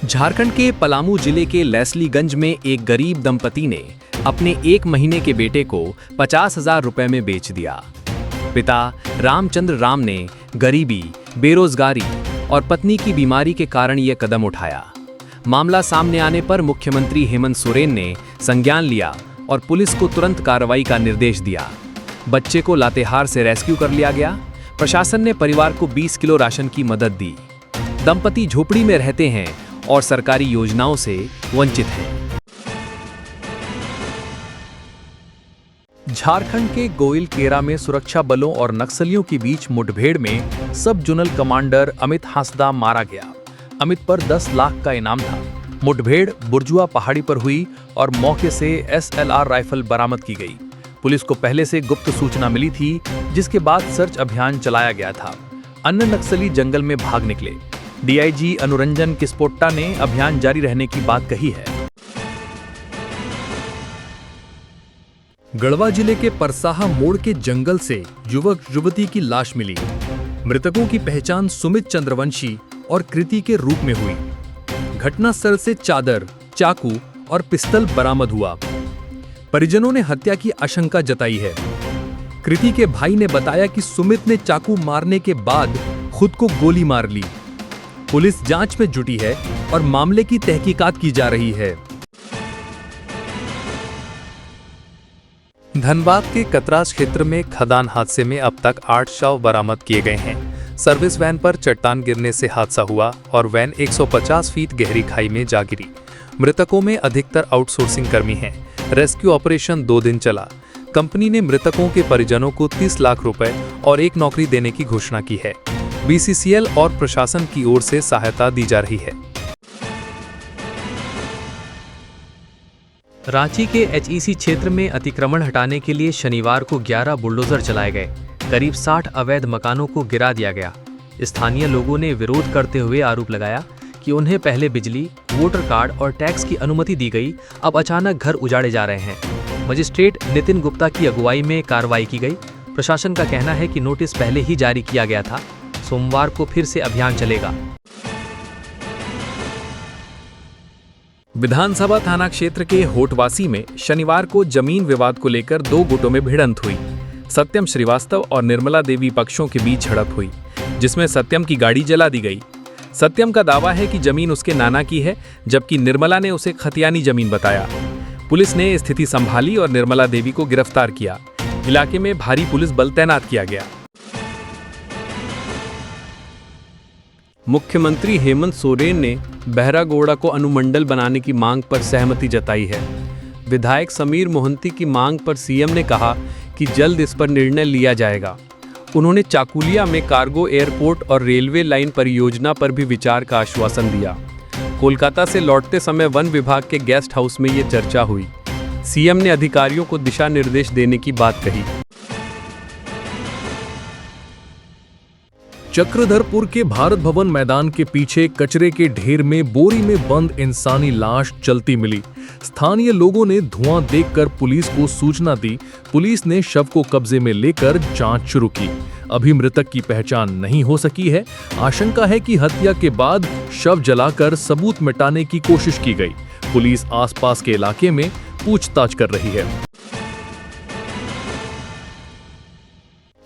झारखंड के पलामू जिले के लेस्लीगंज में एक गरीब दंपति ने अपने 1 महीने के बेटे को 50,000 रुपए में बेच दिया। पिता रामचंद्र राम ने गरीबी, बेरोजगारी और पत्नी की बीमारी के कारण यह कदम उठाया। मामला सामने आने पर मुख्यमंत्री हेमंत सोरेन ने संज्ञान लिया और पुलिस को तुरंत कार्रवाई का निर्देश दिया। बच्चे को लातेहार से रेस्क्यू कर लिया गया। प्रशासन ने परिवार को 20 किलो राशन की मदद दी। दंपति झोपड़ी में रहते हैं और सरकारी योजनाओं से वंचित हैं। झारखंड के गोइलकेरा में सुरक्षा बलों और नक्सलियों के बीच मुठभेड़ में सब जोनल कमांडर अमित हांसदा मारा गया। अमित पर 10 लाख का इनाम था। मुठभेड़ बुर्जुआ पहाड़ी पर हुई और मौके से SLR राइफल बरामद की गई। पुलिस को पहले से गुप्त सूचना मिली थी, जिसके बाद सर्च अभियान चलाया गया था। अन्य नक्सली जंगल में भाग निकले। DIG अनुरंजन किस्पोट्टा ने अभियान जारी रहने की बात कही है। गढ़वा जिले के परसाहा मोड़ के जंगल से युवक युवती की लाश मिली। मृतकों की पहचान सुमित चंद्रवंशी और कृति के रूप में हुई। घटनास्थल से चादर, चाकू और पिस्तल बरामद हुआ। परिजनों ने हत्या की आशंका जताई है। कृति के भाई ने बताया कि सुमित ने चाकू मारने के बाद खुद को गोली मार ली। पुलिस जांच में जुटी है और मामले की तहकीकात की जा रही है। धनबाद के कतरास क्षेत्र में खदान हादसे में अब तक 8 शव बरामद किए गए हैं। सर्विस वैन पर चट्टान गिरने से हादसा हुआ और वैन 150 फीट गहरी खाई में जा गिरी। मृतकों में अधिकतर आउटसोर्सिंग कर्मी हैं। रेस्क्यू ऑपरेशन 2 दिन चला। कंपनी ने मृतकों के परिजनों को 30 लाख रुपए और 1 नौकरी देने की घोषणा की है। BCCL और प्रशासन की ओर से सहायता दी जा रही है। रांची के HEC क्षेत्र में अतिक्रमण हटाने के लिए शनिवार को 11 बुलडोजर चलाए गए। करीब 60 अवैध मकानों को गिरा दिया गया। स्थानीय लोगों ने विरोध करते हुए आरोप लगाया कि उन्हें पहले बिजली, वोटर कार्ड और टैक्स की अनुमति दी गई, अब अचानक घर उजाड़े जा रहे हैं। मजिस्ट्रेट नितिन गुप्ता की अगुवाई में कार्रवाई की गई। प्रशासन का कहना है कि नोटिस पहले ही जारी किया गया था। सोमवार को फिर से अभियान चलेगा। विधानसभा थाना क्षेत्र के होटवासी में शनिवार को जमीन विवाद को लेकर 2 गुटों में भिड़ंत हुई। सत्यम श्रीवास्तव और निर्मला देवी पक्षों के बीच झड़प हुई, जिसमें सत्यम की गाड़ी जला दी गई। सत्यम का दावा है कि जमीन उसके नाना की है, जबकि निर्मला ने उसे खतियानी जमीन बताया। पुलिस ने स्थिति संभाली और निर्मला देवी को गिरफ्तार किया। इलाके में भारी पुलिस बल तैनात किया गया। मुख्यमंत्री हेमंत सोरेन ने बहरागोड़ा को अनुमंडल बनाने की मांग पर सहमति जताई है। विधायक समीर मोहंती की मांग पर CM ने कहा कि जल्द इस पर निर्णय लिया जाएगा। उन्होंने चाकुलिया में कार्गो एयरपोर्ट और रेलवे लाइन परियोजना पर भी विचार का आश्वासन दिया। कोलकाता से लौटते समय वन विभाग के गेस्ट हाउस में ये चर्चा हुई। CM ने अधिकारियों को दिशा निर्देश देने की बात कही। चक्रधरपुर के भारत भवन मैदान के पीछे कचरे के ढेर में बोरी में बंद इंसानी लाश जलती मिली। स्थानीय लोगों ने धुआं देखकर पुलिस को सूचना दी। पुलिस ने शव को कब्जे में लेकर जांच शुरू की। अभी मृतक की पहचान नहीं हो सकी है। आशंका है कि हत्या के बाद शव जलाकर सबूत मिटाने की कोशिश की गई। पुलिस आसपास के इलाके में पूछताछ कर रही है।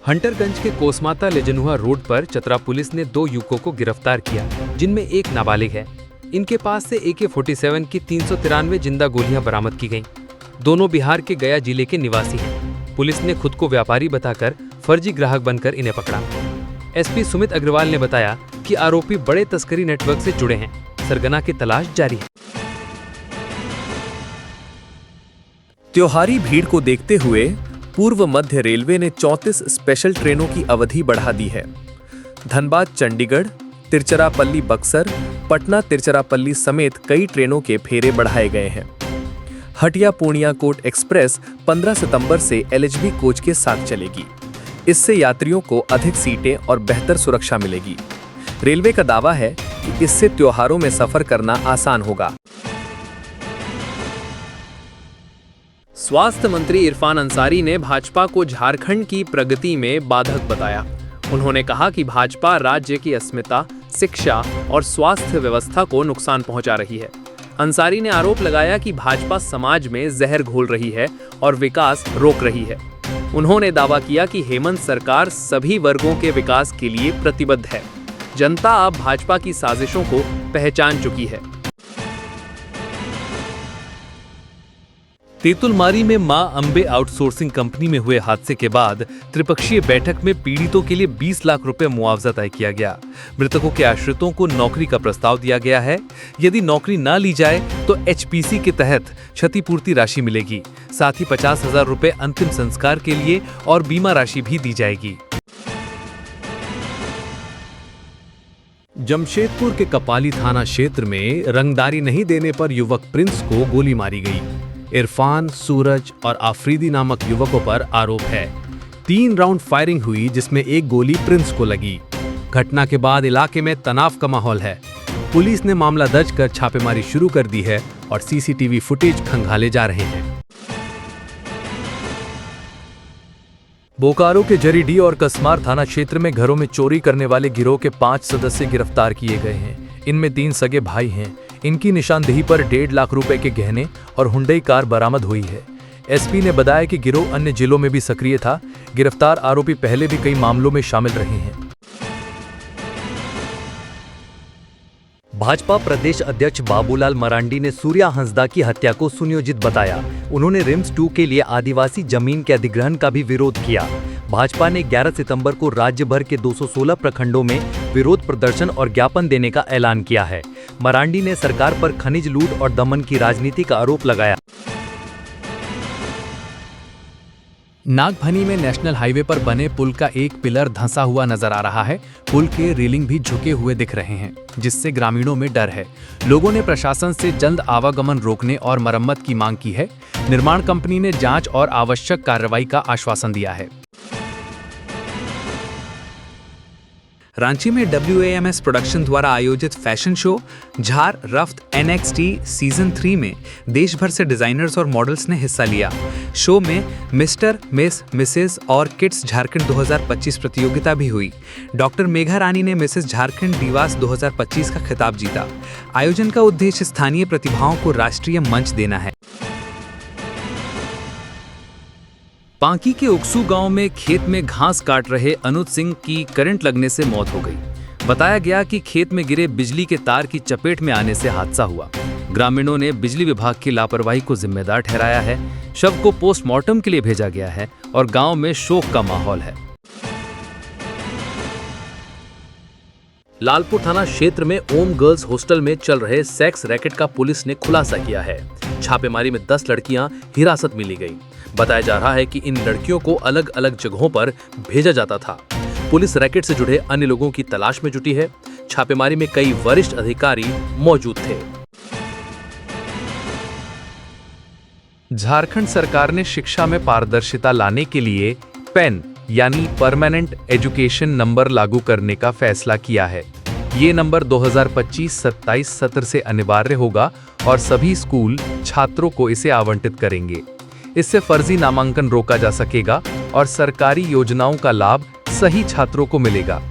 हंटरगंज के कोसमाता लेजनुआ रोड पर चतरा पुलिस ने 2 युवकों को गिरफ्तार किया, जिनमें एक नाबालिग है। इनके पास से AK-47 की 393 जिंदा गोलियां बरामद की गईं। दोनों बिहार के गया जिले के निवासी हैं। पुलिस ने खुद को व्यापारी बताकर फर्जी ग्राहक बनकर इन्हें पकड़ा। SP सुमित अग्रवाल ने बताया कि आरोपी बड़े तस्करी नेटवर्क से जुड़े हैं। सरगना की तलाश जारी है। त्योहारी भीड़ को देखते हुए पूर्व मध्य रेलवे ने 34 स्पेशल ट्रेनों की अवधि बढ़ा दी है। धनबाद चंडीगढ़, तिरुचिरापल्ली बक्सर, पटना तिरुचिरापल्ली समेत कई ट्रेनों के फेरे बढ़ाए गए हैं। हटिया पूर्णिया कोट एक्सप्रेस 15 सितंबर से LHB कोच के साथ चलेगी। इससे यात्रियों को अधिक सीटें और बेहतर सुरक्षा मिलेगी। रेलवे का दावा है कि इससे त्योहारों में सफर करना आसान होगा। स्वास्थ्य मंत्री इरफान अंसारी ने भाजपा को झारखंड की प्रगति में बाधक बताया। उन्होंने कहा कि भाजपा राज्य की अस्मिता, शिक्षा और स्वास्थ्य व्यवस्था को नुकसान पहुंचा रही है। अंसारी ने आरोप लगाया कि भाजपा समाज में जहर घोल रही है और विकास रोक रही है। उन्होंने दावा किया कि हेमंत सरकार सभी वर्गों के विकास के लिए प्रतिबद्ध है। जनता अब भाजपा की साजिशों को पहचान चुकी है। तेतुलमारी में मां अंबे आउटसोर्सिंग कंपनी में हुए हादसे के बाद त्रिपक्षीय बैठक में पीड़ितों के लिए 20 लाख रुपए मुआवजा तय किया गया। मृतकों के आश्रितों को नौकरी का प्रस्ताव दिया गया है। यदि नौकरी ना ली जाए तो एचपीसी के तहत क्षतिपूर्ति राशि मिलेगी। साथ ही 50,000 रुपए अंतिम संस्कार के लिए और बीमा राशि भी दी जाएगी। जमशेदपुर के कपाली थाना क्षेत्र में रंगदारी नहीं देने पर युवक प्रिंस को गोली मारी गई। इरफान, सूरज और आफरीदी नामक युवकों पर आरोप है। 3 राउंड फायरिंग हुई जिसमें एक गोली प्रिंस को लगी। घटना के बाद इलाके में तनाव का माहौल है। पुलिस ने मामला दर्ज कर छापेमारी शुरू कर दी है और सीसीटीवी फुटेज खंगाले जा रहे हैं। बोकारो के जरीडीह और कसमार थाना क्षेत्र में घरों में चोरी करने वाले गिरोह के 5 सदस्य गिरफ्तार किए गए हैं। इनमें 3 सगे भाई हैं। इनकी निशानदेही पर 1.5 लाख रुपए के गहने और हुंडई कार बरामद हुई है। एसपी ने बताया कि गिरोह अन्य जिलों में भी सक्रिय था। गिरफ्तार आरोपी पहले भी कई मामलों में शामिल रहे हैं। भाजपा प्रदेश अध्यक्ष बाबूलाल मरांडी ने सूर्या हंसदा की हत्या को सुनियोजित बताया। उन्होंने रिम्स 2 के लिए आदिवासी जमीन के अधिग्रहण का भी विरोध किया। भाजपा ने 11 सितंबर को राज्य भर के 216 प्रखंडों में विरोध प्रदर्शन और ज्ञापन देने का ऐलान किया है। मरांडी ने सरकार पर खनिज लूट और दमन की राजनीति का आरोप लगाया। नागभनी में नेशनल हाईवे पर बने पुल का एक पिलर धंसा हुआ नजर आ रहा है। पुल के रेलिंग भी झुके हुए दिख रहे हैं, जिससे ग्रामीणों में डर है। लोगों ने प्रशासन से जल्द आवागमन रोकने और मरम्मत की मांग की है। निर्माण कंपनी ने जांच और आवश्यक कार्रवाई का आश्वासन दिया है। रांची में WAMS प्रोडक्शन द्वारा आयोजित फैशन शो झार रफ्त NXT सीजन 3 में देश भर से डिजाइनर्स और मॉडल्स ने हिस्सा लिया। शो में मिस्टर, मिस, मिसेस और किड्स झारखंड 2025 प्रतियोगिता भी हुई। डॉक्टर मेघा रानी ने मिसेस झारखंड दिवास 2025 का खिताब जीता। आयोजन का उद्देश्य स्थानीय प्रतिभाओं को राष्ट्रीय मंच देना है। पांकी के उक्सू गांव में खेत में घास काट रहे अनुज सिंह की करंट लगने से मौत हो गई। बताया गया कि खेत में गिरे बिजली के तार की चपेट में आने से हादसा हुआ। ग्रामीणों ने बिजली विभाग की लापरवाही को जिम्मेदार ठहराया है। शव को पोस्टमार्टम के लिए भेजा गया है और गांव में शोक का माहौल है। लालपुर थाना क्षेत्र में ओम गर्ल्स हॉस्टल में चल रहे सेक्स रैकेट का पुलिस ने खुलासा किया है। छापेमारी में 10 लड़कियां हिरासत में ली गई। बताया जा रहा है कि इन लड़कियों को अलग अलग जगहों पर भेजा जाता था। पुलिस रैकेट से जुड़े अन्य लोगों की तलाश में जुटी है। छापेमारी में कई वरिष्ठ अधिकारी मौजूद थे। झारखंड सरकार ने शिक्षा में पारदर्शिता लाने के लिए पेन यानी परमानेंट एजुकेशन नंबर लागू करने का फैसला किया है। ये नंबर 2025-27 सत्र से अनिवार्य होगा और सभी स्कूल छात्रों को इसे आवंटित करेंगे। इससे फर्जी नामांकन रोका जा सकेगा और सरकारी योजनाओं का लाभ सही छात्रों को मिलेगा।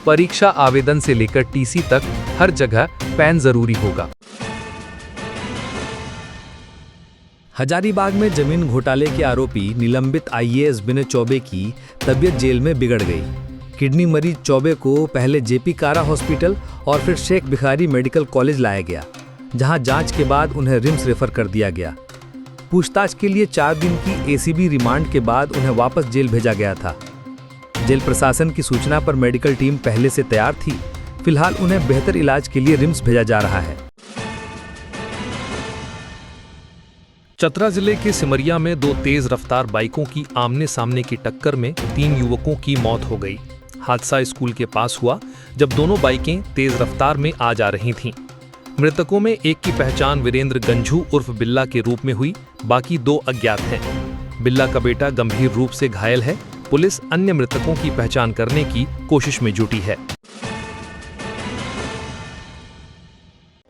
परीक्षा आवेदन से लेकर टीसी तक हर जगह पैन जरूरी होगा। हजारीबाग में जमीन घोटाले के आरोपी निलंबित IAS विनय चौबे की तबीयत जेल में बिगड़ गई। किडनी मरीज चौबे को पहले JP कारा हॉस्पिटल और फिर शेख भिखारी मेडिकल कॉलेज लाया गया, जहां जांच के बाद उन्हें रिम्स रेफर कर दिया गया। पूछताछ के लिए 4 दिन की ACB रिमांड के बाद उन्हें वापस जेल भेजा गया था। जेल प्रशासन की सूचना पर मेडिकल टीम पहले से तैयार थी। फिलहाल उन्हें बेहतर इलाज के लिए रिम्स भेजा जा रहा है। चतरा जिले के सिमरिया में 2 तेज रफ्तार बाइकों की आमने सामने की टक्कर में 3 युवकों की मौत हो गई। हादसा स्कूल के पास हुआ जब दोनों बाइकें तेज रफ्तार में आ जा रही थीं। मृतकों में एक की पहचान वीरेंद्र गंझू उर्फ बिल्ला के रूप में हुई, बाकी 2 अज्ञात हैं। बिल्ला का बेटा गंभीर रूप से घायल है। पुलिस अन्य मृतकों की पहचान करने की कोशिश में जुटी है।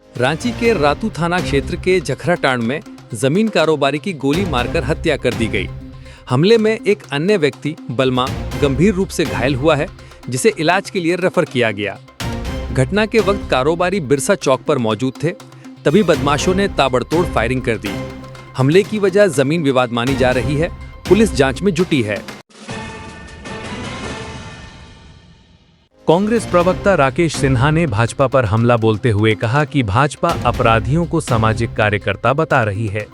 रांची के रातू थाना क्षेत्र के जखराटांड में जमीन कारोबारी की गोली मारकर हत्या कर दी गई। हमले में एक अन्य व्यक्ति बलमा गंभीर रूप से घायल हुआ है, जिसे इलाज के लिए रेफर किया गया। घटना के वक्त कारोबारी बिरसा चौक पर मौजूद थे। तभी बदमाशों ने ताबड़तोड़ फायरिंग कर दी। हमले की वजह जमीन विवाद मानी जा रही है। पुलिस जांच में जुटी है। कांग्रेस प्रवक्ता राकेश सिन्हा ने भाजपा पर हमला बोलते हुए कहा कि भाजपा अपराधियों को सामाजिक कार्यकर्ता बता रही है।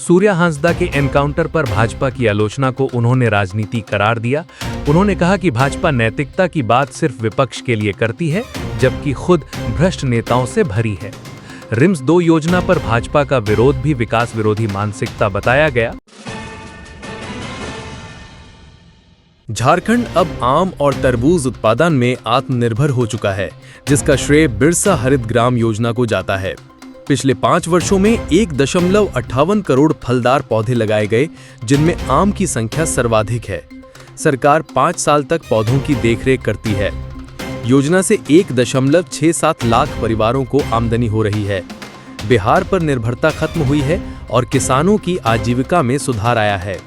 सूर्या हांसदा के एनकाउंटर पर भाजपा की आलोचना को उन्होंने राजनीति करार दिया। उन्होंने कहा कि भाजपा नैतिकता की बात सिर्फ विपक्ष के लिए करती है, जबकि खुद भ्रष्ट नेताओं से भरी है। रिम्स 2 योजना पर भाजपा का विरोध भी विकास विरोधी मानसिकता बताया गया। झारखंड अब आम और तरबूज उत्पादन में आत्मनिर्भर हो चुका है, जिसका श्रेय बिरसा हरित ग्राम योजना को जाता है। पिछले 5 वर्षों में 1.58 करोड़ फलदार पौधे लगाए गए, जिनमें आम की संख्या सर्वाधिक है। सरकार 5 साल तक पौधों की देखरेख करती है। योजना से 1.67 लाख परिवारों को आमदनी हो रही है। बिहार पर निर्भरता खत्म हुई है और किसानों की आजीविका में सुधार आया है।